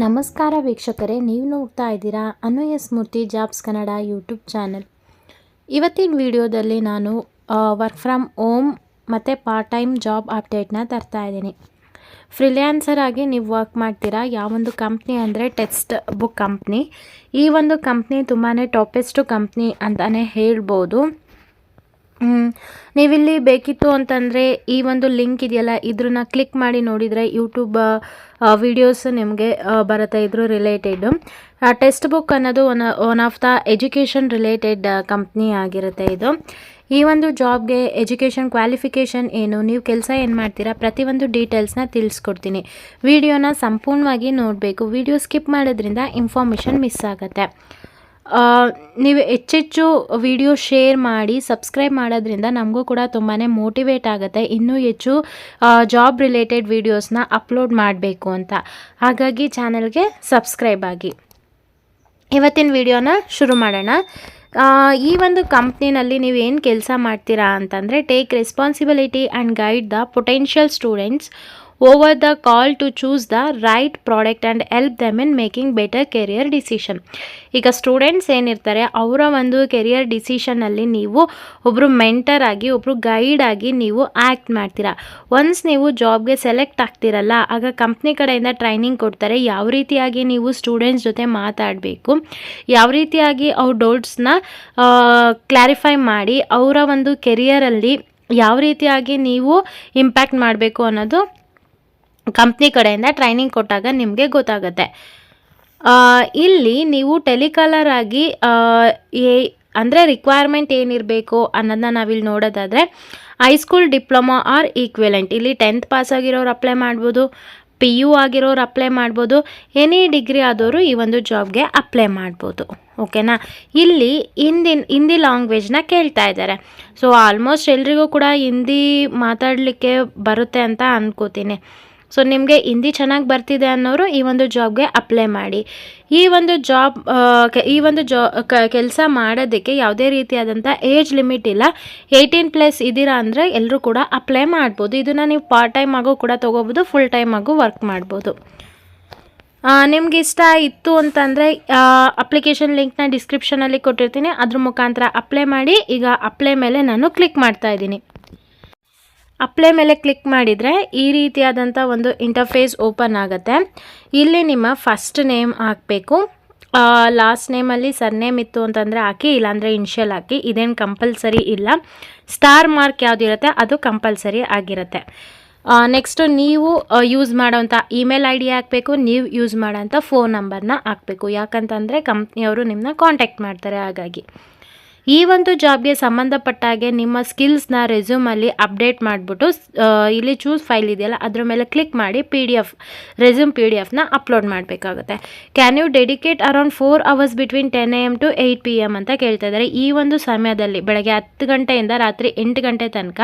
ನಮಸ್ಕಾರ ವೀಕ್ಷಕರೇ, ನೀವು ನೋಡ್ತಾ ಇದ್ದೀರಾ ಅನು ಎಸ್ ಮೂರ್ತಿ ಜಾಬ್ಸ್ ಕನ್ನಡ ಯೂಟ್ಯೂಬ್ ಚಾನಲ್. ಇವತ್ತಿನ ವಿಡಿಯೋದಲ್ಲಿ ನಾನು ವರ್ಕ್ ಫ್ರಮ್ ಹೋಮ್ ಮತ್ತು ಪಾರ್ಟ್ ಟೈಮ್ ಜಾಬ್ ಅಪ್ಡೇಟ್ನ ತರ್ತಾ ಇದ್ದೀನಿ. ಫ್ರೀಲ್ಯಾನ್ಸರ್ ಆಗಿ ನೀವು ವರ್ಕ್ ಮಾಡ್ತೀರಾ. ಯಾವೊಂದು ಕಂಪ್ನಿ ಅಂದರೆ ಟೆಕ್ಸ್ಟ್ ಬುಕ್ ಕಂಪ್ನಿ. ಈ ಒಂದು ಕಂಪ್ನಿ ತುಂಬಾ ಟಾಪೆಸ್ಟ್ ಕಂಪ್ನಿ ಅಂತಲೇ ಹೇಳ್ಬೋದು. ನೀವಿಲ್ಲಿ ಬೇಕಿತ್ತು ಅಂತಂದರೆ ಈ ಒಂದು ಲಿಂಕ್ ಇದೆಯಲ್ಲ, ಇದ್ರನ್ನ ಕ್ಲಿಕ್ ಮಾಡಿ ನೋಡಿದರೆ ಯೂಟ್ಯೂಬ್ ವಿಡಿಯೋಸ್ ನಿಮಗೆ ಬರುತ್ತೆ ಇದ್ರ ರಿಲೇಟೆಡು. ಟೆಕ್ಸ್ಟ್ ಬುಕ್ ಅನ್ನೋದು one of the education related company ಆಗಿರುತ್ತೆ ಇದು. ಈ ಒಂದು ಜಾಬ್ಗೆ ಎಜುಕೇಷನ್ ಕ್ವಾಲಿಫಿಕೇಷನ್ ಏನು, ನೀವು ಕೆಲಸ ಏನು ಮಾಡ್ತೀರಾ, ಪ್ರತಿಯೊಂದು ಡೀಟೇಲ್ಸ್ನ ತಿಳಿಸ್ಕೊಡ್ತೀನಿ. ವಿಡಿಯೋನ ಸಂಪೂರ್ಣವಾಗಿ ನೋಡಬೇಕು. ವಿಡಿಯೋ ಸ್ಕಿಪ್ ಮಾಡೋದ್ರಿಂದ ಇನ್ಫಾರ್ಮೇಷನ್ ಮಿಸ್ ಆಗುತ್ತೆ. ನೀವು ಹೆಚ್ಚೆಚ್ಚು ವಿಡಿಯೋ ಶೇರ್ ಮಾಡಿ ಸಬ್ಸ್ಕ್ರೈಬ್ ಮಾಡೋದ್ರಿಂದ ನಮಗೂ ಕೂಡ ತುಂಬಾ ಮೋಟಿವೇಟ್ ಆಗುತ್ತೆ ಇನ್ನೂ ಹೆಚ್ಚು ಜಾಬ್ ರಿಲೇಟೆಡ್ ವೀಡಿಯೋಸ್ನ ಅಪ್ಲೋಡ್ ಮಾಡಬೇಕು ಅಂತ. ಹಾಗಾಗಿ ಚಾನಲ್ಗೆ ಸಬ್ಸ್ಕ್ರೈಬ್ ಆಗಿ. ಇವತ್ತಿನ ವಿಡಿಯೋನ ಶುರು ಮಾಡೋಣ. ಈ ಒಂದು ಕಂಪ್ನಿನಲ್ಲಿ ನೀವು ಏನು ಕೆಲಸ ಮಾಡ್ತೀರಾ ಅಂತಂದರೆ, take responsibility and guide the potential students over the call to choose the right product and help them in making better career decision. ಈಗ ಸ್ಟೂಡೆಂಟ್ಸ್ ಏನಿರ್ತಾರೆ ಅವರ ಒಂದು ಕೆರಿಯರ್ ಡಿಸಿಷನಲ್ಲಿ ನೀವು ಒಬ್ಬರು ಮೆಂಟರ್ ಆಗಿ, ಒಬ್ಬರು ಗೈಡ್ ಆಗಿ ನೀವು ಆ್ಯಕ್ಟ್ ಮಾಡ್ತೀರಾ. ಒನ್ಸ್ ನೀವು ಜಾಬ್ಗೆ ಸೆಲೆಕ್ಟ್ ಆಗ್ತಿರಲ್ಲ, ಆಗ ಕಂಪ್ನಿ ಕಡೆಯಿಂದ ಟ್ರೈನಿಂಗ್ ಕೊಡ್ತಾರೆ. ಯಾವ ರೀತಿಯಾಗಿ ನೀವು ಸ್ಟೂಡೆಂಟ್ಸ್ ಜೊತೆ ಮಾತಾಡಬೇಕು, ಯಾವ ರೀತಿಯಾಗಿ ಅವ್ರ ಡೌಟ್ಸ್ನ ಕ್ಲಾರಿಫೈ ಮಾಡಿ ಅವರ ಒಂದು ಕೆರಿಯರಲ್ಲಿ ಯಾವ ರೀತಿಯಾಗಿ ನೀವು ಇಂಪ್ಯಾಕ್ಟ್ ಮಾಡಬೇಕು ಅನ್ನೋದು ಕಂಪ್ನಿ ಕಡೆಯಿಂದ ಟ್ರೈನಿಂಗ್ ಕೊಟ್ಟಾಗ ನಿಮಗೆ ಗೊತ್ತಾಗುತ್ತೆ. ಇಲ್ಲಿ ನೀವು ಟೆಲಿಕಾಲರ್ ಆಗಿ ಅಂದರೆ ರಿಕ್ವೈರ್ಮೆಂಟ್ ಏನಿರಬೇಕು ಅನ್ನೋದನ್ನ ನಾವಿಲ್ಲಿ ನೋಡೋದಾದರೆ, ಹೈಸ್ಕೂಲ್ ಡಿಪ್ಲೊಮಾ ಆರ್ ಈಕ್ವಿಲೆಂಟ್. ಇಲ್ಲಿ 10th ಪಾಸ್ ಆಗಿರೋರು ಅಪ್ಲೈ ಮಾಡ್ಬೋದು, PU ಆಗಿರೋರು ಅಪ್ಲೈ ಮಾಡ್ಬೋದು, ಎನಿ ಡಿಗ್ರಿ ಆದವರು ಈ ಒಂದು ಜಾಬ್ಗೆ ಅಪ್ಲೈ ಮಾಡ್ಬೋದು. ಓಕೆನಾ. ಇಲ್ಲಿ ಹಿಂದಿ ಲ್ಯಾಂಗ್ವೇಜ್ನ ಕೇಳ್ತಾ ಇದ್ದಾರೆ. ಸೊ ಆಲ್ಮೋಸ್ಟ್ ಎಲ್ರಿಗೂ ಕೂಡ ಹಿಂದಿ ಮಾತಾಡಲಿಕ್ಕೆ ಬರುತ್ತೆ ಅಂತ ಅಂದ್ಕೋತೀನಿ. ಸೊ ನಿಮಗೆ ಹಿಂದಿ ಚೆನ್ನಾಗಿ ಬರ್ತಿದೆ ಅನ್ನೋರು ಈ ಒಂದು ಜಾಬ್ಗೆ ಅಪ್ಲೈ ಮಾಡಿ. ಈ ಒಂದು ಕೆಲಸ ಮಾಡೋದಕ್ಕೆ ಯಾವುದೇ ರೀತಿಯಾದಂಥ ಏಜ್ ಲಿಮಿಟ್ ಇಲ್ಲ. 18+ ಇದ್ದೀರಾ ಅಂದರೆ ಎಲ್ಲರೂ ಕೂಡ ಅಪ್ಲೈ ಮಾಡ್ಬೋದು. ಇದನ್ನು ನೀವು ಪಾರ್ಟ್ ಟೈಮ್ ಆಗೋ ಕೂಡ ತೊಗೋಬೋದು, ಫುಲ್ ಟೈಮ್ ಆಗೋ ವರ್ಕ್ ಮಾಡ್ಬೋದು. ನಿಮ್ಗೆ ಇಷ್ಟ ಇತ್ತು ಅಂತಂದರೆ ಅಪ್ಲಿಕೇಶನ್ ಲಿಂಕ್ನ ಡಿಸ್ಕ್ರಿಪ್ಷನಲ್ಲಿ ಕೊಟ್ಟಿರ್ತೀನಿ, ಅದ್ರ ಮುಖಾಂತರ ಅಪ್ಲೈ ಮಾಡಿ. ಈಗ ಅಪ್ಲೈ ಮೇಲೆ ನಾನು ಕ್ಲಿಕ್ ಮಾಡ್ತಾ ಇದ್ದೀನಿ. ಅಪ್ಲೈ ಮೇಲೆ ಕ್ಲಿಕ್ ಮಾಡಿದರೆ ಈ ರೀತಿಯಾದಂಥ ಒಂದು ಇಂಟರ್ಫೇಸ್ ಓಪನ್ ಆಗುತ್ತೆ. ಇಲ್ಲಿ ನಿಮ್ಮ ಫಸ್ಟ್ ನೇಮ್ ಹಾಕಬೇಕು. ಲಾಸ್ಟ್ ನೇಮಲ್ಲಿ ಸರ್ನೇಮ್ ಇತ್ತು ಅಂತಂದರೆ ಹಾಕಿ, ಇಲ್ಲಾಂದರೆ ಇನ್ಷಿಯಲ್ ಹಾಕಿ. ಇದೇನು ಕಂಪಲ್ಸರಿ ಇಲ್ಲ. ಸ್ಟಾರ್ ಮಾರ್ಕ್ ಯಾವುದಿರುತ್ತೆ ಅದು ಕಂಪಲ್ಸರಿ ಆಗಿರುತ್ತೆ. ನೆಕ್ಸ್ಟು ನೀವು ಯೂಸ್ ಮಾಡೋವಂಥ ಇಮೇಲ್ ID ಹಾಕಬೇಕು, ನೀವು ಯೂಸ್ ಮಾಡೋಂಥ ಫೋನ್ ನಂಬರ್ನ ಹಾಕಬೇಕು. ಯಾಕಂತಂದರೆ ಕಂಪ್ನಿಯವರು ನಿಮ್ಮನ್ನ ಕಾಂಟ್ಯಾಕ್ಟ್ ಮಾಡ್ತಾರೆ. ಹಾಗಾಗಿ ಈ ಒಂದು ಜಾಬ್ಗೆ ಸಂಬಂಧಪಟ್ಟಾಗೆ ನಿಮ್ಮ ಸ್ಕಿಲ್ಸ್ನ ರೆಸ್ಯೂಮಲ್ಲಿ ಅಪ್ಡೇಟ್ ಮಾಡಿಬಿಟ್ಟು ಇಲ್ಲಿ ಚೂಸ್ ಫೈಲ್ ಇದೆಯಲ್ಲ ಅದ್ರ ಮೇಲೆ ಕ್ಲಿಕ್ ಮಾಡಿ ರೆಸ್ಯೂಮ್ PDF ಅಪ್ಲೋಡ್ ಮಾಡಬೇಕಾಗುತ್ತೆ. Can you dedicate around 4 hours between 10 AM to 8 PM ಅಂತ ಕೇಳ್ತಾ ಇದ್ದಾರೆ. ಈ ಒಂದು ಸಮಯದಲ್ಲಿ ಬೆಳಗ್ಗೆ 10 ಗಂಟೆಯಿಂದ ರಾತ್ರಿ 8 ಗಂಟೆ ತನಕ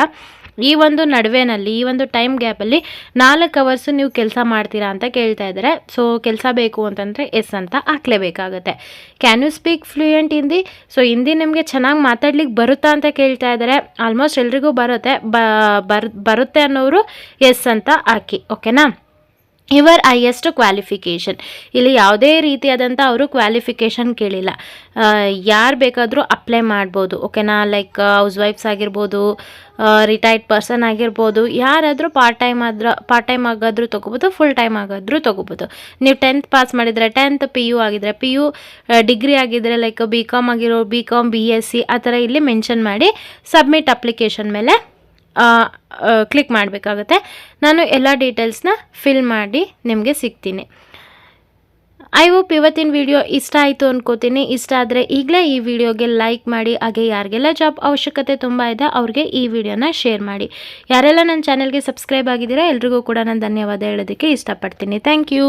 ಈ ಒಂದು ನಡುವೆನಲ್ಲಿ, ಈ ಒಂದು ಟೈಮ್ ಗ್ಯಾಪಲ್ಲಿ 4 hours ನೀವು ಕೆಲಸ ಮಾಡ್ತೀರಾ ಅಂತ ಕೇಳ್ತಾ ಇದ್ದಾರೆ. ಸೊ ಕೆಲಸ ಬೇಕು ಅಂತಂದರೆ ಎಸ್ ಅಂತ ಹಾಕ್ಲೇಬೇಕಾಗುತ್ತೆ. Can you speak fluent Hindi. So Hindi ನಿಮಗೆ ಚೆನ್ನಾಗಿ ಮಾತಾಡ್ಲಿಕ್ಕೆ ಬರುತ್ತಾ ಅಂತ ಕೇಳ್ತಾ ಇದ್ದಾರೆ. ಆಲ್ಮೋಸ್ಟ್ ಎಲ್ರಿಗೂ ಬರುತ್ತೆ ಅನ್ನೋರು ಎಸ್ ಅಂತ ಹಾಕಿ. ಓಕೆನಾ. Your highest qualification. ಇಲ್ಲಿ ಯಾವುದೇ ರೀತಿಯಾದಂಥ ಅವರು ಕ್ವಾಲಿಫಿಕೇಷನ್ ಕೇಳಿಲ್ಲ, ಯಾರು ಬೇಕಾದರೂ ಅಪ್ಲೈ ಮಾಡ್ಬೋದು. ಓಕೆನಾ. ಲೈಕ್ ಹೌಸ್ ವೈಫ್ಸ್ ಆಗಿರ್ಬೋದು, ರಿಟೈರ್ಡ್ ಪರ್ಸನ್ ಆಗಿರ್ಬೋದು, ಯಾರಾದರೂ ಪಾರ್ಟ್ ಟೈಮ್ ಆಗಾದರೂ ತೊಗೋಬೋದು, ಫುಲ್ ಟೈಮ್ ಆಗಾದರೂ ತೊಗೋಬೋದು. ನೀವು 10th ಪಾಸ್ ಮಾಡಿದರೆ 10th, PU ಆಗಿದ್ರೆ PU, ಡಿಗ್ರಿ ಆಗಿದ್ದರೆ ಲೈಕ್ BCom ಆಗಿರೋ BCom, BSc ಆ ಥರ ಇಲ್ಲಿ ಮೆನ್ಷನ್ ಮಾಡಿ ಸಬ್ಮಿಟ್ ಅಪ್ಲಿಕೇಶನ್ ಮೇಲೆ ಕ್ಲಿಕ್ ಮಾಡಬೇಕಾಗುತ್ತೆ. ನಾನು ಎಲ್ಲ ಡೀಟೇಲ್ಸ್ನ ಫಿಲ್ ಮಾಡಿ ನಿಮಗೆ ಸಿಗ್ತೀನಿ. ಐ ಹೋಪ್ ಇವತ್ತಿನ ವಿಡಿಯೋ ಇಷ್ಟ ಆಯಿತು ಅಂದ್ಕೋತೀನಿ. ಇಷ್ಟ ಆದರೆ ಈಗಲೇ ಈ ವಿಡಿಯೋಗೆ ಲೈಕ್ ಮಾಡಿ. ಹಾಗೆ ಯಾರಿಗೆಲ್ಲ ಜಾಬ್ ಅವಶ್ಯಕತೆ ತುಂಬ ಇದೆ ಅವ್ರಿಗೆ ಈ ವಿಡಿಯೋನ ಶೇರ್ ಮಾಡಿ. ಯಾರೆಲ್ಲ ನನ್ನ ಚಾನಲ್ಗೆ ಸಬ್ಸ್ಕ್ರೈಬ್ ಆಗಿದ್ದೀರಾ ಎಲ್ರಿಗೂ ಕೂಡ ನಾನು ಧನ್ಯವಾದ ಹೇಳೋದಕ್ಕೆ ಇಷ್ಟಪಡ್ತೀನಿ. Thank you.